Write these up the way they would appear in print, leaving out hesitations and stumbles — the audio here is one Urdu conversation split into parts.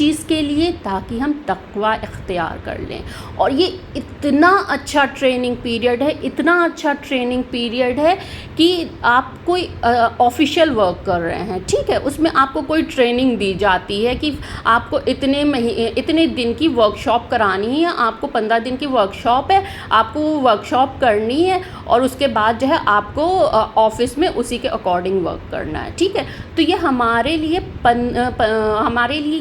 چیز کے لیے؟ تاکہ ہم تقوی اختیار کر لیں. اور یہ اتنا اچھا ٹریننگ پیریڈ ہے، اتنا اچھا ٹریننگ پیریڈ ہے کہ آپ کوئی آفیشیل ورک کر رہے ہیں، ٹھیک ہے، اس میں آپ کو کوئی ٹریننگ دی جاتی ہے کہ آپ کو اتنے دن کی ورک شاپ کرانی ہے، آپ کو 15 دن کی ورک شاپ ہے، آپ کو ورک شاپ کرنی ہے اور اس کے بعد جو ہے آپ کو آفس میں اسی کے اکارڈنگ ورک کرنا ہے، ٹھیک ہے. تو یہ ہمارے لیے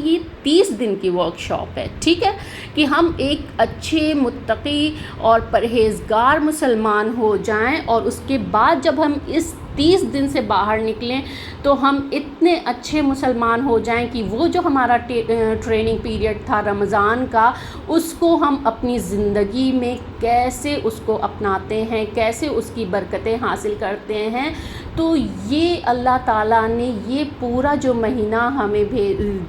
یہ 30 دن کی ورک شاپ ہے، ٹھیک ہے، کہ ہم ایک اچھے متقی اور پرہیزگار مسلمان ہو جائیں، اور اس کے بعد جب ہم اس 30 دن سے باہر نکلیں تو ہم اتنے اچھے مسلمان ہو جائیں کہ وہ جو ہمارا ٹریننگ پیریڈ تھا رمضان کا، اس کو ہم اپنی زندگی میں کیسے اس کو اپناتے ہیں، کیسے اس کی برکتیں حاصل کرتے ہیں. تو یہ اللہ تعالیٰ نے یہ پورا جو مہینہ ہمیں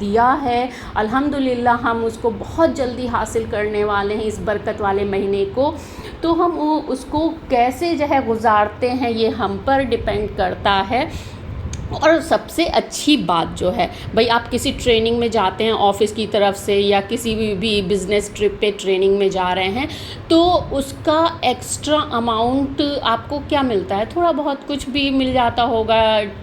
دیا ہے، الحمدللہ ہم اس کو بہت جلدی حاصل کرنے والے ہیں، اس برکت والے مہینے کو. تو ہم اس کو کیسے جو ہے گزارتے ہیں یہ ہم پر ڈیپینڈ کرتا ہے. اور سب سے اچھی بات جو ہے بھئی، آپ کسی ٹریننگ میں جاتے ہیں آفس کی طرف سے یا کسی بھی بزنس ٹرپ پہ ٹریننگ میں جا رہے ہیں، تو اس کا ایکسٹرا اماؤنٹ آپ کو کیا ملتا ہے؟ تھوڑا بہت کچھ بھی مل جاتا ہوگا،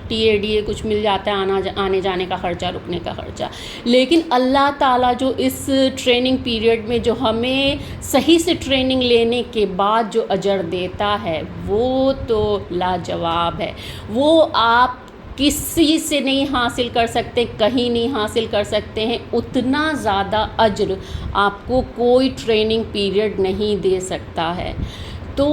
ٹی اے ڈی اے کچھ مل جاتا ہے، آنے جانے کا خرچہ، رکنے کا خرچہ. لیکن اللہ تعالیٰ جو اس ٹریننگ پیریڈ میں جو ہمیں صحیح سے ٹریننگ لینے کے بعد جو اجر دیتا ہے وہ تو لاجواب ہے. وہ آپ کسی سے نہیں حاصل کر سکتے، کہیں نہیں حاصل کر سکتے ہیں. اتنا زیادہ اجر آپ کو کوئی ٹریننگ پیریڈ نہیں دے سکتا ہے. تو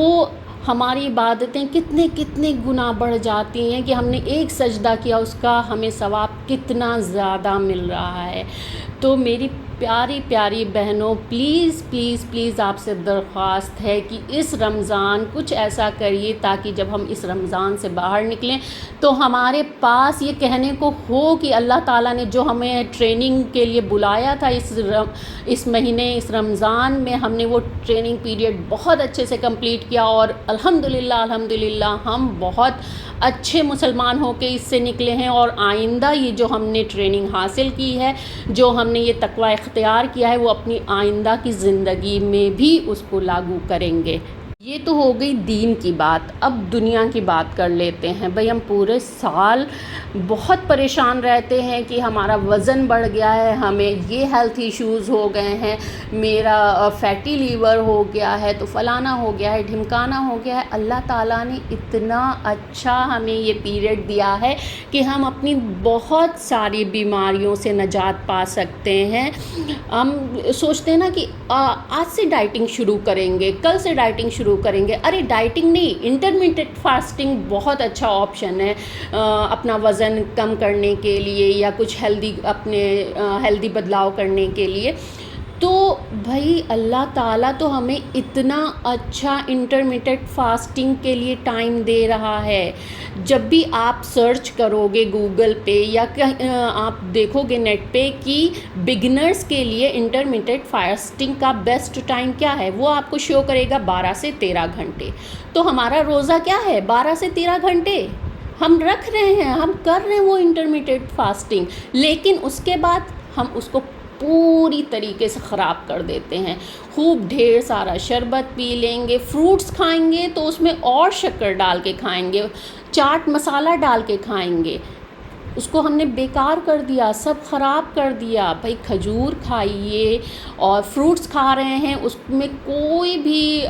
ہماری عبادتیں کتنے گنا بڑھ جاتی ہیں کہ ہم نے ایک سجدہ کیا، اس کا ہمیں ثواب کتنا زیادہ مل رہا ہے. تو میری پیاری بہنوں، پلیز آپ سے درخواست ہے کہ اس رمضان کچھ ایسا کریے تاکہ جب ہم اس رمضان سے باہر نکلیں تو ہمارے پاس یہ کہنے کو ہو کہ اللہ تعالیٰ نے جو ہمیں ٹریننگ کے لیے بلایا تھا اس مہینے، اس رمضان میں، ہم نے وہ ٹریننگ پیریڈ بہت اچھے سے کمپلیٹ کیا، اور الحمدللہ ہم بہت اچھے مسلمان ہو کے اس سے نکلے ہیں. اور آئندہ یہ جو ہم نے ٹریننگ حاصل کی ہے، جو ہم نے یہ تقوی اختیار کیا ہے، وہ اپنی آئندہ کی زندگی میں بھی اس کو لاگو کریں گے. یہ تو ہو گئی دین کی بات. اب دنیا کی بات کر لیتے ہیں. بھئی، ہم پورے سال بہت پریشان رہتے ہیں کہ ہمارا وزن بڑھ گیا ہے، ہمیں یہ ہیلتھ ایشوز ہو گئے ہیں، میرا فیٹی لیور ہو گیا ہے، تو فلانا ہو گیا ہے، ڈھمکانا ہو گیا ہے. اللہ تعالیٰ نے اتنا اچھا ہمیں یہ پیریڈ دیا ہے کہ ہم اپنی بہت ساری بیماریوں سے نجات پا سکتے ہیں. ہم سوچتے ہیں نا کہ آج سے ڈائٹنگ شروع کریں گے، کل سے ڈائٹنگ شروع کریں گے. ارے ڈائٹنگ نہیں، انٹرمیڈیٹ فاسٹنگ بہت اچھا آپشن ہے اپنا وزن کم کرنے کے لیے یا کچھ ہیلدی بدلاؤ کرنے کے لیے. تو بھائی، اللہ تعالیٰ تو ہمیں اتنا اچھا انٹرمیڈیٹ فاسٹنگ کے لیے ٹائم دے رہا ہے. جب بھی آپ سرچ کرو گے گوگل پہ یا آپ دیکھو گے نیٹ پہ کہ بگنرز کے لیے انٹرمیڈیٹ فاسٹنگ کا بیسٹ ٹائم کیا ہے، وہ آپ کو شو کرے گا 12 سے 13 گھنٹے. تو ہمارا روزہ کیا ہے؟ 12 سے 13 گھنٹے ہم رکھ رہے ہیں، ہم کر رہے ہیں وہ انٹرمیڈیٹ فاسٹنگ. لیکن اس کے بعد ہم اس کو پوری طریقے سے خراب کر دیتے ہیں. خوب ڈھیر سارا شربت پی لیں گے، فروٹس کھائیں گے تو اس میں اور شکر ڈال کے کھائیں گے، چاٹ مسالہ ڈال کے کھائیں گے. اس کو ہم نے بیکار کر دیا، سب خراب کر دیا. بھائی، کھجور کھائیے اور فروٹس کھا رہے ہیں، اس میں کوئی بھی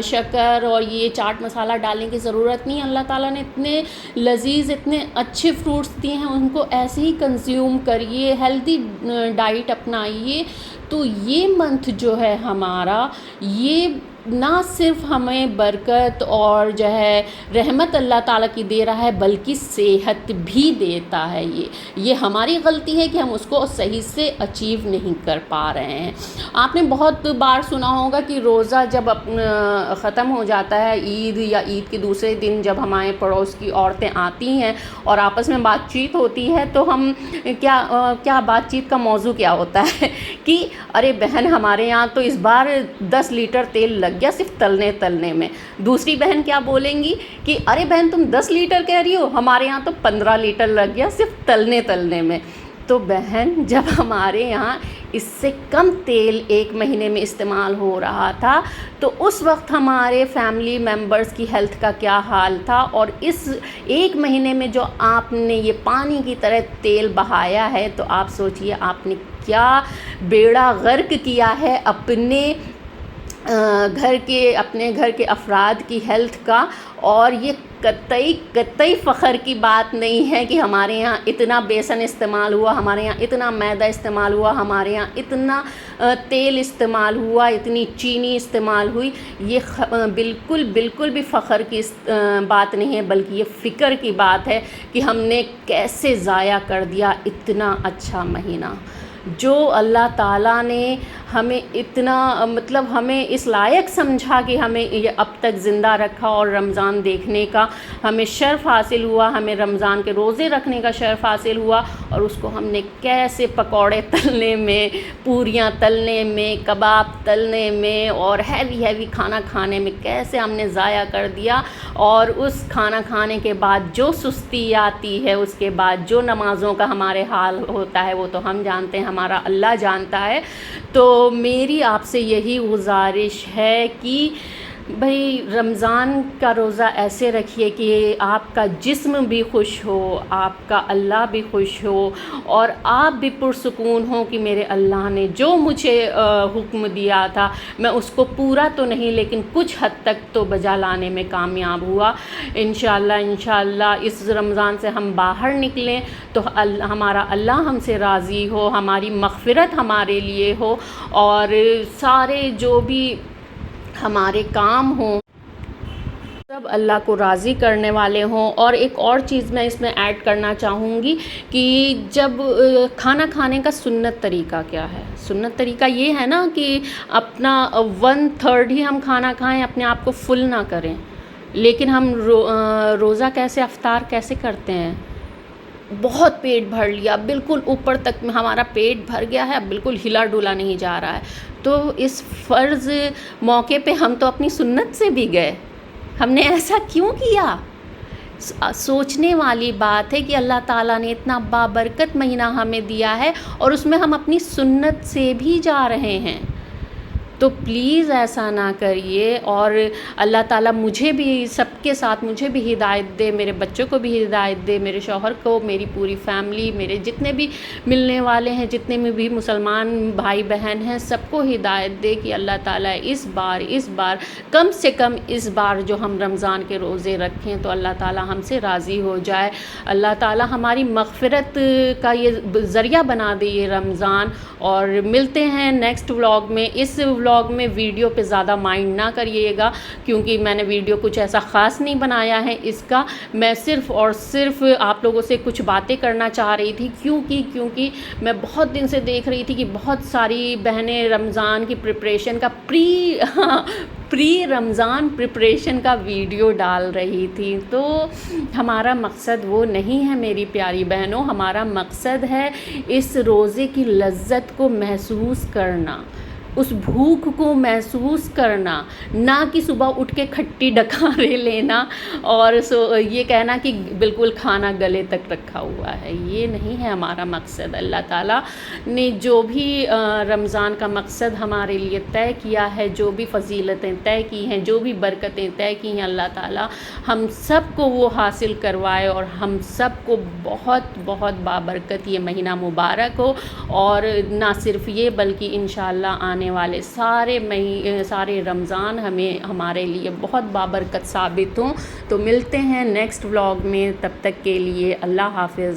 شکر اور یہ چاٹ مسالہ ڈالنے کی ضرورت نہیں. اللہ تعالیٰ نے اتنے لذیذ، اتنے اچھے فروٹس دیے ہیں، ان کو ایسے ہی کنزیوم کریے، ہیلدی ڈائٹ اپنائیے. تو یہ منتھ جو ہے ہمارا، یہ نہ صرف ہمیں برکت اور جو ہے رحمت اللہ تعالیٰ کی دے رہا ہے، بلکہ صحت بھی دیتا ہے. یہ ہماری غلطی ہے کہ ہم اس کو صحیح سے اچیو نہیں کر پا رہے ہیں. آپ نے بہت بار سنا ہوگا کہ روزہ جب ختم ہو جاتا ہے، عید یا عید کے دوسرے دن جب ہمارے پڑوس کی عورتیں آتی ہیں اور آپس میں بات چیت ہوتی ہے، تو ہم کیا بات چیت کا موضوع کیا ہوتا ہے کہ ارے بہن، ہمارے یہاں تو اس بار 10 لیٹر تیل لگ گیا صرف تلنے میں. دوسری بہن کیا بولیں گی کہ ارے بہن، تم 10 لیٹر کہہ رہی ہو، ہمارے یہاں تو 15 لیٹر لگ گیا صرف تلنے میں. تو بہن جب ہمارے یہاں اس سے کم تیل ایک مہینے میں استعمال ہو رہا تھا تو اس وقت ہمارے فیملی ممبرز کی ہیلتھ کا کیا حال تھا، اور اس ایک مہینے میں جو آپ نے یہ پانی کی طرح تیل بہایا ہے تو آپ سوچئے آپ نے کیا بیڑا غرق کیا ہے اپنے اپنے گھر کے افراد کی ہیلتھ کا۔ اور یہ قطعی فخر کی بات نہیں ہے کہ ہمارے یہاں اتنا بیسن استعمال ہوا، ہمارے یہاں اتنا میدا استعمال ہوا، ہمارے یہاں اتنا تیل استعمال ہوا، اتنی چینی استعمال ہوئی۔ یہ بالکل بھی فخر کی بات نہیں ہے، بلکہ یہ فکر کی بات ہے کہ ہم نے کیسے ضائع کر دیا اتنا اچھا مہینہ، جو اللہ تعالیٰ نے ہمیں اتنا ہمیں اس لائق سمجھا کہ ہمیں یہ اب تک زندہ رکھا، اور رمضان دیکھنے کا ہمیں شرف حاصل ہوا، ہمیں رمضان کے روزے رکھنے کا شرف حاصل ہوا، اور اس کو ہم نے کیسے پکوڑے تلنے میں، پوریاں تلنے میں، کباب تلنے میں، اور ہیوی کھانا کھانے میں کیسے ہم نے ضائع کر دیا۔ اور اس کھانا کھانے کے بعد جو سستی آتی ہے، اس کے بعد جو نمازوں کا ہمارے حال ہوتا ہے وہ تو ہم جانتے ہیں، ہمارا اللہ جانتا ہے۔ تو میری آپ سے یہی گزارش ہے کہ بھئی رمضان کا روزہ ایسے رکھیے کہ آپ کا جسم بھی خوش ہو، آپ کا اللہ بھی خوش ہو، اور آپ بھی پرسکون ہو کہ میرے اللہ نے جو مجھے حکم دیا تھا میں اس کو پورا تو نہیں لیکن کچھ حد تک تو بجا لانے میں کامیاب ہوا۔ انشاءاللہ اس رمضان سے ہم باہر نکلیں تو ہمارا اللہ ہم سے راضی ہو، ہماری مغفرت ہمارے لیے ہو، اور سارے جو بھی ہمارے کام ہوں سب اللہ کو راضی کرنے والے ہوں۔ اور ایک اور چیز میں اس میں ایڈ کرنا چاہوں گی کہ جب کھانا کھانے کا سنت طریقہ کیا ہے۔ سنت طریقہ یہ ہے نا کہ اپنا 1/3 ہی ہم کھانا کھائیں، اپنے آپ کو فل نہ کریں، لیکن ہم روزہ کیسے افطار کیسے کرتے ہیں، بہت پیٹ بھر لیا، بالکل اوپر تک ہمارا پیٹ بھر گیا ہے، اب بالکل ہلا ڈولا نہیں جا رہا ہے۔ تو اس فرض موقع پہ ہم تو اپنی سنت سے بھی گئے، ہم نے ایسا کیوں کیا؟ سوچنے والی بات ہے کہ اللہ تعالیٰ نے اتنا بابرکت مہینہ ہمیں دیا ہے اور اس میں ہم اپنی سنت سے بھی جا رہے ہیں، تو پلیز ایسا نہ کریے۔ اور اللہ تعالیٰ مجھے بھی، سب کے ساتھ مجھے بھی ہدایت دے، میرے بچوں کو بھی ہدایت دے، میرے شوہر کو، میری پوری فیملی، میرے جتنے بھی ملنے والے ہیں، جتنے میں بھی مسلمان بھائی بہن ہیں، سب کو ہدایت دے کہ اللہ تعالیٰ اس بار کم سے کم اس بار جو ہم رمضان کے روزے رکھیں تو اللہ تعالیٰ ہم سے راضی ہو جائے، اللہ تعالیٰ ہماری مغفرت کا یہ ذریعہ بنا دے یہ رمضان۔ اور ملتے ہیں نیکسٹ ولاگ میں۔ اس ولاگ میں ویڈیو پہ زیادہ مائنڈ نہ کریے گا کیونکہ میں نے ویڈیو کچھ ایسا خاص نہیں بنایا ہے اس کا، میں صرف اور صرف آپ لوگوں سے کچھ باتیں کرنا چاہ رہی تھی کیونکہ میں بہت دن سے دیکھ رہی تھی کہ بہت ساری بہنیں رمضان کی پریپریشن کا پری رمضان پریپریشن کا ویڈیو ڈال رہی تھی، تو ہمارا مقصد وہ نہیں ہے میری پیاری بہنوں، ہمارا مقصد ہے اس روزے کی لذت کو محسوس کرنا، اس بھوک کو محسوس کرنا، نہ کہ صبح اٹھ کے کھٹی ڈکارے لینا اور یہ کہنا کہ بالکل کھانا گلے تک رکھا ہوا ہے۔ یہ نہیں ہے ہمارا مقصد۔ اللہ تعالیٰ نے جو بھی رمضان کا مقصد ہمارے لیے طے کیا ہے، جو بھی فضیلتیں طے کی ہیں، جو بھی برکتیں طے کی ہیں، اللہ تعالیٰ ہم سب کو وہ حاصل کروائے اور ہم سب کو بہت بہت بابرکت یہ مہینہ مبارک ہو، اور نہ صرف یہ بلکہ انشاءاللہ آنے والے سارے رمضان ہمارے لیے بہت بابرکت ثابت ہوں۔ تو ملتے ہیں نیکسٹ ولاگ میں، تب تک کے لیے اللہ حافظ۔